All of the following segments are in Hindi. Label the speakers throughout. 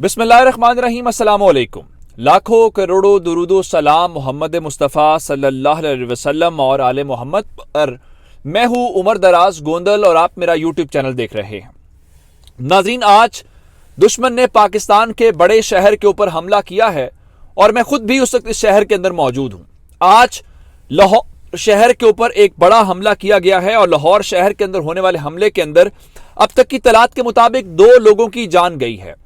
Speaker 1: बिस्मिल्लाहिर्रहमानिर्रहीम, अस्सलामु अलैकुम। लाखों करोड़ों दुरूदो सलाम मोहम्मद मुस्तफ़ा सल्लल्लाहु अलैहि वसल्लम और आले मोहम्मद पर। मैं हूं उमर दराज गोंदल और आप मेरा यूट्यूब चैनल देख रहे हैं। नाज़रीन, आज दुश्मन ने पाकिस्तान के बड़े शहर के ऊपर हमला किया है और मैं खुद भी उस वक्त इस शहर के अंदर मौजूद हूं। आज लाहौर शहर के ऊपर एक बड़ा हमला किया गया है और लाहौर शहर के अंदर होने वाले हमले के अंदर अब तक की तलात के मुताबिक 2 लोगों की जान गई है।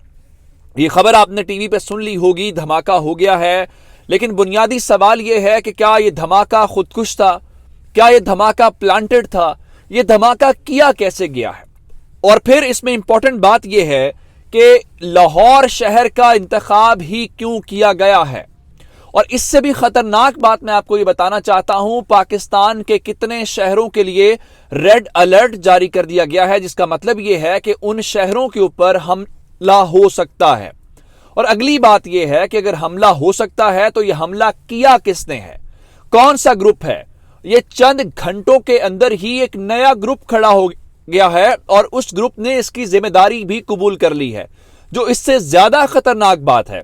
Speaker 1: ये खबर आपने टीवी पे सुन ली होगी, धमाका हो गया है। लेकिन बुनियादी सवाल यह है कि क्या यह धमाका खुदकुश था, क्या यह धमाका प्लांटेड था, यह धमाका किया कैसे गया है। और फिर इसमें इंपॉर्टेंट बात यह है कि लाहौर शहर का इंतखाब ही क्यों किया गया है। और इससे भी खतरनाक बात मैं आपको ये बताना चाहता हूं, पाकिस्तान के कितने शहरों के लिए रेड अलर्ट जारी कर दिया गया है, जिसका मतलब यह है कि उन शहरों के ऊपर हमला हो सकता है। और अगली बात यह है कि अगर हमला हो सकता है तो यह हमला किया किसने है, कौन सा ग्रुप है। यह चंद घंटों के अंदर ही एक नया ग्रुप खड़ा हो गया है और उस ग्रुप ने इसकी जिम्मेदारी भी कबूल कर ली है, जो इससे ज्यादा खतरनाक बात है।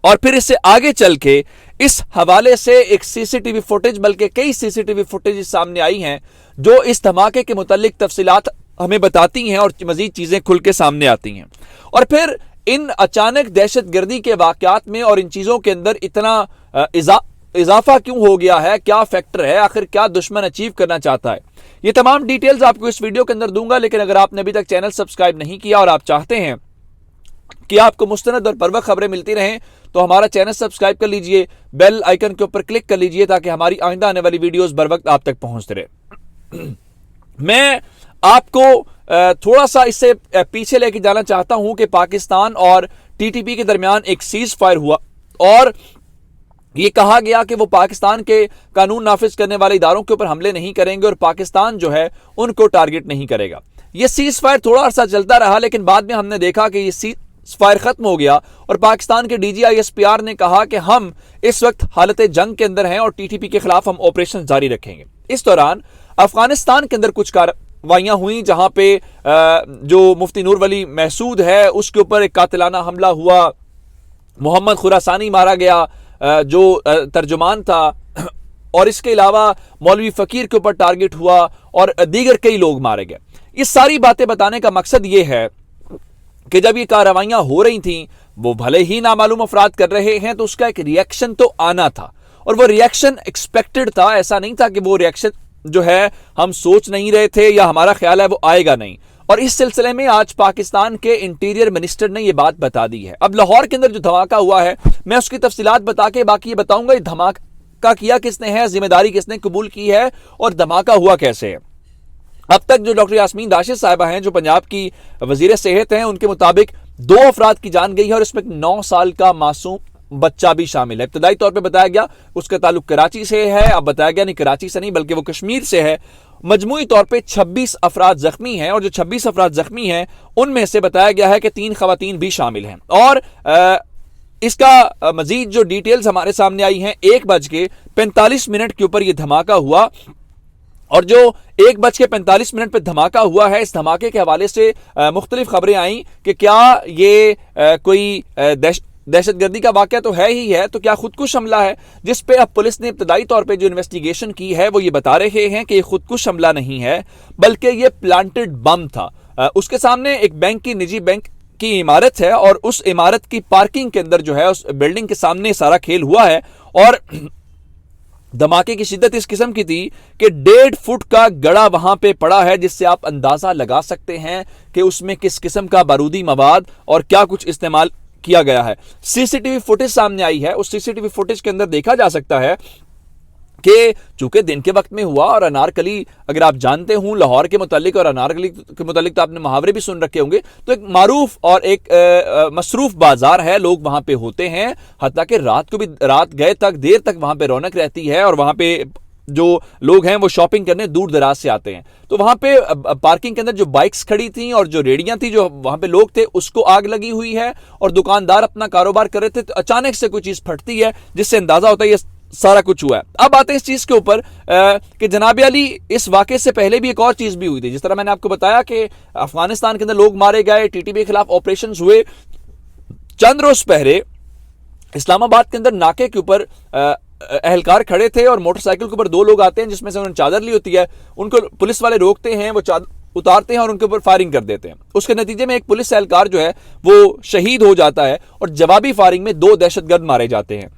Speaker 1: और फिर इससे आगे चल के इस हवाले से एक सीसीटीवी फुटेज, बल्कि कई सीसीटीवी फुटेज सामने आई हैं जो इस धमाके के मुतालिक तफसीलात हमें बताती हैं और मजीद चीजें खुल के सामने आती हैं। और फिर इन अचानक दहशतगर्दी के वाकयात में और इन चीजों के अंदर इतना इजाफा क्यों हो गया है, क्या फैक्टर है, आखिर क्या दुश्मन अचीव करना चाहता है, ये तमाम डिटेल्स आपको इस वीडियो के अंदर दूंगा। लेकिन अगर आपने अभी तक चैनल सब्सक्राइब नहीं किया और आप चाहते हैं कि आपको मुस्तनद और बरवक्त खबरें मिलती रहें तो हमारा चैनल सब्सक्राइब कर लीजिए, बेल आइकन के ऊपर क्लिक कर लीजिए ताकि हमारी आइंदा आने वाली वीडियोस बर वक्त आप तक पहुंचते रहे। मैं आपको थोड़ा सा इससे पीछे लेके जाना चाहता हूं कि पाकिस्तान और टीटीपी के दरमियान एक सीज फायर हुआ और यह कहा गया कि वो पाकिस्तान के कानून नाफिज करने वाले इदारों के ऊपर हमले नहीं करेंगे और पाकिस्तान जो है उनको टारगेट नहीं करेगा। यह सीज फायर थोड़ा अरसा चलता रहा, लेकिन बाद में हमने देखा कि यह सीज फायर खत्म हो गया और पाकिस्तान के DGISPR ने कहा कि हम इस वक्त हालत जंग के अंदर हैं और टीटीपी के खिलाफ हम ऑपरेशन जारी रखेंगे। इस दौरान अफगानिस्तान के अंदर कुछ कार्रवाइयां हुई, जहां पे जो मुफ्ती नूर वली महसूद है उसके ऊपर एक कातिलाना हमला हुआ, मोहम्मद खुरासानी मारा गया जो तर्जुमान था, और इसके अलावा मौलवी फकीर के ऊपर टारगेट हुआ और दीगर कई लोग मारे गए। ये सारी बातें बताने का मकसद ये है कि जब ये कार्रवाइयां हो रही थी, वो भले ही नामालूम अफराद कर रहे हैं तो उसका एक रिएक्शन तो आना था और वो रिएक्शन एक्सपेक्टेड था। ऐसा नहीं था कि वो रिएक्शन जो है हम सोच नहीं रहे थे या हमारा ख्याल है वो आएगा नहीं। और इस सिलसिले में आज पाकिस्तान के इंटीरियर मिनिस्टर ने यह बात बता दी है। अब लाहौर के अंदर जो धमाका हुआ है मैं उसकी तफसीलात बता के बाकी ये बताऊंगा, ये धमाका किया किसने है, जिम्मेदारी किसने कबूल की है और धमाका हुआ कैसे है। अब तक जो डॉक्टर यास्मीन राशिद साहिबा हैं जो पंजाब की वजीर सेहत हैं, उनके मुताबिक 2 अफराद की जान गई है और इसमें 9 साल का मासूम बच्चा भी शामिल है। इब्तदाई तौर पे बताया गया उसका ताल्लुक कराची से है, अब बताया गया नहीं कराची से नहीं बल्कि वो कश्मीर से है। मजमूई तौर पे 26 अफराद जख्मी हैं और जो 26 अफराद जख्मी हैं उनमें से बताया गया है कि 3 खवातीन भी शामिल हैं। और इसका मजीद जो डिटेल्स हमारे सामने आई हैं, 1:45 के ऊपर यह धमाका हुआ और जो 1:45 पे धमाका हुआ है, इस धमाके के हवाले से मुख्तलिफ खबरें आई कि क्या ये कोई दहशतगर्दी का वाकया तो है ही है, तो क्या खुदकुश हमला है, जिस पे अब पुलिस ने इब्तदाई तौर पे जो इन्वेस्टिगेशन की है वो ये बता रहे हैं कि ये खुदकुश हमला नहीं है बल्कि ये प्लांटेड बम था। उसके सामने एक बैंक की, निजी बैंक की इमारत है और उस इमारत की पार्किंग के अंदर जो है उस बिल्डिंग के सामने सारा खेल हुआ है और धमाके की शिद्दत इस किस्म की थी कि 1.5 फुट का गड़ा वहां पे पड़ा है, जिससे आप अंदाजा लगा सकते हैं कि उसमें किस किस्म का बारूदी मवाद और क्या कुछ इस्तेमाल किया गया है। सीसीटीवी फुटेज सामने आई है, उस सीसीटीवी फुटेज के अंदर देखा जा सकता है कि चूंकि दिन के वक्त में हुआ और अनारकली अगर आप जानते हो लाहौर के मुतालिक और अनारकली के मुतालिक तो आपने मुहावरे भी सुन रखे होंगे, तो एक मारूफ और एक मसरूफ बाजार है, लोग वहां पे होते हैं, हत्ता कि रात को भी, रात गए तक देर तक वहां पे रौनक रहती है और वहां पे जो लोग हैं वो शॉपिंग करने दूर दराज से आते हैं। तो वहां पे पार्किंग के अंदर जो बाइक्स खड़ी थी और जो रेडियां थी जो वहां पे लोग थे उसको आग लगी हुई है और दुकानदार अपना कारोबार कर रहे थे, तो अचानक से कोई चीज फटती है जिससे अंदाजा होता है ये सारा कुछ हुआ है। अब आते हैं इस चीज के ऊपर कि जनाब अली, इस वाकये से पहले भी एक और चीज भी हुई थी। जिस तरह मैंने आपको बताया कि अफगानिस्तान के अंदर लोग मारे गए, टीटीपी के खिलाफ ऑपरेशंस हुए, चंद रोज पहले इस्लामाबाद के अंदर नाके के ऊपर अहलकार खड़े थे और मोटरसाइकिल के ऊपर दो लोग आते हैं जिसमें से उन्होंने चादर ली होती है, उनको पुलिस वाले रोकते हैं, वो चादर उतारते हैं और उनके ऊपर फायरिंग कर देते हैं। उसके नतीजे में एक पुलिस एहलकार जो है वो शहीद हो जाता है और जवाबी फायरिंग में 2 दहशतगर्द मारे जाते हैं।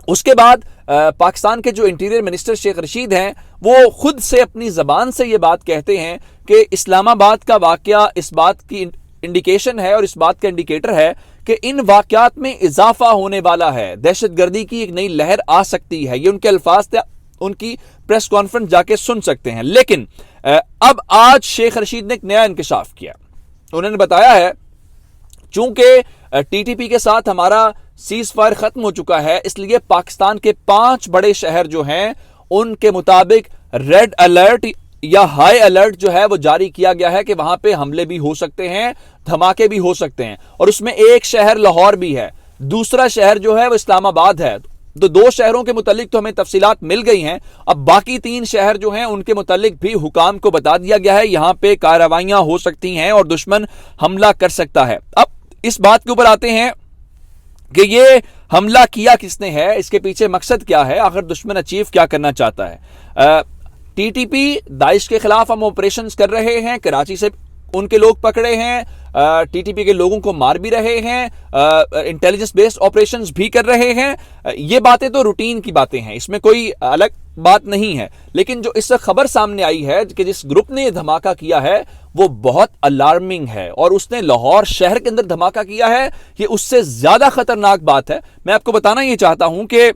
Speaker 1: उसके बाद पाकिस्तान के जो इंटीरियर मिनिस्टर शेख रशीद हैं वो खुद से अपनी जबान से ये बात कहते हैं कि इस्लामाबाद का वाकया इस बात की इंडिकेशन है और इस बात का इंडिकेटर है कि इन वाकयात में इजाफा होने वाला है, दहशतगर्दी की एक नई लहर आ सकती है। ये उनके अल्फाज थे, उनकी प्रेस कॉन्फ्रेंस जाके सुन सकते हैं। लेकिन अब आज शेख रशीद ने एक नया इंकशाफ किया। उन्होंने बताया है चूंकि टीटीपी के साथ हमारा सीज फायर खत्म हो चुका है, इसलिए पाकिस्तान के 5 बड़े शहर जो हैं उनके मुताबिक रेड अलर्ट या हाई अलर्ट जो है वो जारी किया गया है कि वहां पे हमले भी हो सकते हैं, धमाके भी हो सकते हैं। और उसमें एक शहर लाहौर भी है, दूसरा शहर जो है वो इस्लामाबाद है। तो 2 शहरों के मुतालिक तो हमें तफसीलात मिल गई हैं। अब बाकी 3 शहर जो हैं उनके मुतालिक भी हुकाम को बता दिया गया है, यहां पे कार्रवाइयां हो सकती हैं और दुश्मन हमला कर सकता है। अब इस बात के ऊपर आते हैं कि ये हमला किया किसने है, इसके पीछे मकसद क्या है, आखिर दुश्मन अचीव क्या करना चाहता है। टीटीपी दाइश के खिलाफ हम ऑपरेशंस कर रहे हैं, कराची से उनके लोग पकड़े हैं, टीटीपी के लोगों को मार भी रहे हैं, इंटेलिजेंस बेस्ड ऑपरेशंस भी कर रहे हैं। ये बातें तो रूटीन की बातें हैं, इसमें कोई अलग बात नहीं है। लेकिन जो इससे खबर सामने आई है कि जिस ग्रुप ने ये धमाका किया है वो बहुत अलार्मिंग है और उसने लाहौर शहर के अंदर धमाका किया है, ये उससे ज्यादा खतरनाक बात है। मैं आपको बताना ये चाहता हूं कि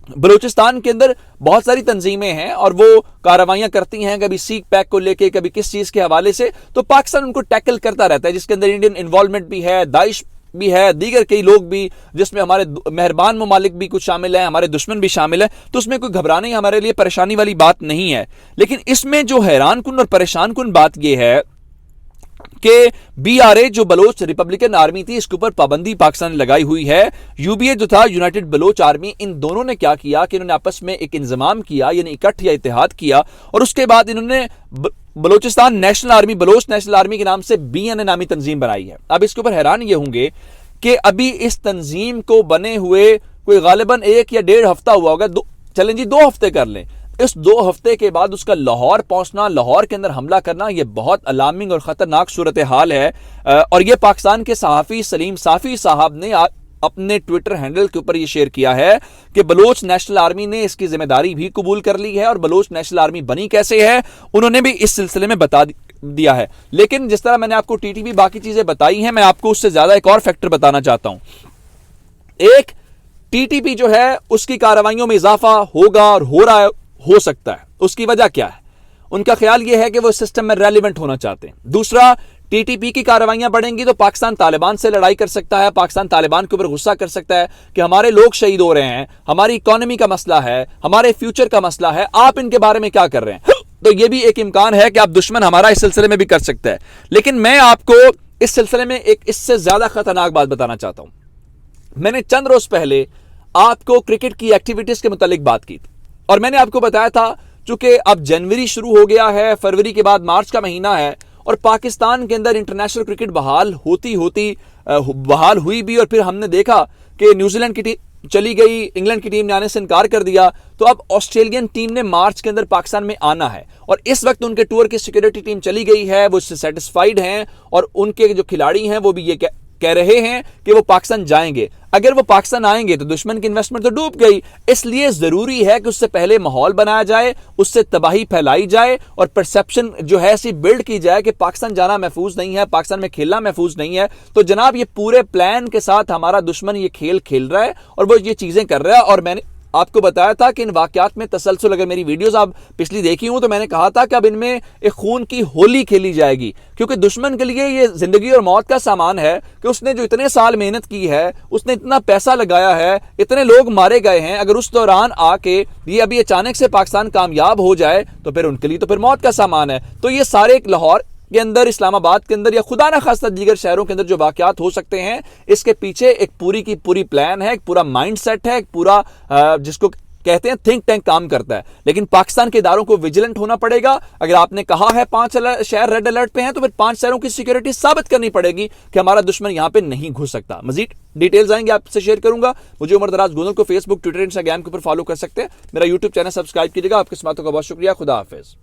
Speaker 1: बलूचिस्तान के अंदर बहुत सारी तंजीमें हैं और वो कार्रवाइयां करती हैं, कभी सीख पैक को लेके, कभी किस चीज के हवाले से, तो पाकिस्तान उनको टैकल करता रहता है, जिसके अंदर इंडियन इन्वॉल्वमेंट भी है, दाइश भी है, दीगर कई लोग भी, जिसमें हमारे मेहरबान ममालिक भी कुछ शामिल है, हमारे दुश्मन भी शामिल है। तो उसमें कोई घबराने हमारे लिए परेशानी वाली बात नहीं है। लेकिन इसमें जो हैरान कुन और परेशान कुन बात यह है कि बीआरए जो बलोच रिपब्लिकन आर्मी थी, इसके ऊपर पाबंदी पाकिस्तान ने लगाई हुई है। यूबीए जो था, यूनाइटेड बलोच आर्मी, इन दोनों ने क्या किया कि इन्होंने आपस में एक इंजमाम किया, यानी इकट्ठ या इत्तेहाद किया, और उसके बाद इन्होंने Balochistan national army, Baloch national army के नाम से बीएनए नामी तंजीम बनाई है। अब इसके ऊपर हैरान ये होंगे कि अभी इस तंजीम को बने हुए कोई गालिबन 1 या 1.5 हफ्ता हुआ होगा, चलें जी 2 हफ्ते कर लें। इस 2 हफ्ते के बाद उसका लाहौर पहुंचना, लाहौर के अंदर हमला करना, यह बहुत अलार्मिंग और खतरनाक सूरत हाल है। और यह पाकिस्तान के सहाफी सलीम साफी साहब ने अपने ट्विटर हैंडल के ऊपर यह शेयर किया है कि बलोच नेशनल आर्मी ने इसकी जिम्मेदारी भी कबूल कर ली है। और बलोच नेशनल आर्मी बनी कैसे है उन्होंने भी इस सिलसिले में बता दिया है। लेकिन जिस तरह मैंने आपको टीटीपी बाकी चीजें बताई हैं, मैं आपको उससे ज्यादा एक और फैक्टर बताना चाहता हूं। एक, टीटीपी जो है उसकी कार्रवाइयों में इजाफा होगा और हो रहा है, हो सकता है। उसकी वजह क्या है? उनका ख्याल यह है कि वो सिस्टम में रेलिवेंट होना चाहते हैं। दूसरा, टीटीपी की कार्रवाइयां बढ़ेंगी तो पाकिस्तान तालिबान से लड़ाई कर सकता है, पाकिस्तान तालिबान के ऊपर गुस्सा कर सकता है कि हमारे लोग शहीद हो रहे हैं, हमारी इकोनॉमी का मसला है, हमारे फ्यूचर का मसला है, आप इनके बारे में क्या कर रहे हैं। तो यह भी एक इम्कान है कि आप दुश्मन हमारा इस सिलसिले में भी कर सकता है। लेकिन मैं आपको इस सिलसिले में एक इससे ज्यादा खतरनाक बात बताना चाहता हूं। मैंने चंद रोज पहले आपको क्रिकेट की एक्टिविटीज के मुतालिक बात की थी और मैंने आपको बताया था चूंकि अब जनवरी शुरू हो गया है, फरवरी के बाद मार्च का महीना है और पाकिस्तान के अंदर इंटरनेशनल क्रिकेट बहाल हुई भी, और फिर हमने देखा कि न्यूजीलैंड की टीम चली गई, इंग्लैंड की टीम ने आने से इनकार कर दिया, तो अब ऑस्ट्रेलियन टीम ने मार्च के अंदर पाकिस्तान में आना है और इस वक्त उनके टूर की सिक्योरिटी टीम चली गई है, वो इससे सेटिस्फाइड हैं और उनके जो खिलाड़ी हैं वो भी ये कह रहे हैं कि वो पाकिस्तान जाएंगे। अगर वो पाकिस्तान आएंगे तो दुश्मन की इन्वेस्टमेंट तो डूब गई, इसलिए जरूरी है कि उससे पहले माहौल बनाया जाए, उससे तबाही फैलाई जाए और परसेप्शन जो है ऐसी बिल्ड की जाए कि पाकिस्तान जाना महफूज नहीं है, पाकिस्तान में खेलना महफूज नहीं है। तो जनाब ये पूरे प्लान के साथ हमारा दुश्मन ये खेल खेल रहा है और वो ये चीजें कर रहा है। और मैंने आपको बताया था कि इन वाकयात में तसलसल, अगर मेरी वीडियोस आप पिछली देखी हूं तो मैंने कहा था कि अब इनमें एक खून की होली खेली जाएगी, क्योंकि दुश्मन के लिए ये जिंदगी और मौत का सामान है कि उसने जो इतने साल मेहनत की है, उसने इतना पैसा लगाया है, इतने लोग मारे गए हैं, अगर उस दौरान आके ये अभी अचानक से पाकिस्तान कामयाब हो जाए तो फिर उनके लिए तो फिर मौत का सामान है। तो ये सारे एक लाहौर के अंदर, इस्लामाबाद के अंदर या खुदा ना खास्ता दीगर शहरों के अंदर जो वाकयात हो सकते हैं, इसके पीछे एक पूरी की पूरी प्लान है, एक पूरा माइंड सेट है, एक पूरा जिसको कहते हैं थिंक टैंक काम करता है, लेकिन पाकिस्तान के इदारों को विजिलेंट होना पड़ेगा। अगर आपने कहा है 5 शहर रेड अलर्ट पे हैं, तो फिर 5 शहरों की सिक्योरिटी साबित करनी पड़ेगी कि हमारा दुश्मन यहां पे नहीं घुस सकता। मजीद डिटेल्स आएंगे आपसे शेयर करूंगा। मुझे उमर दराज गोंदल को फेसबुक, ट्विटर, इंस्टाग्राम के ऊपर फॉलो कर सकते हैं। मेरा यूट्यूब चैनल सब्सक्राइब कीजिएगा। आपकी बातों का बहुत शुक्रिया। खुदा हाफिज।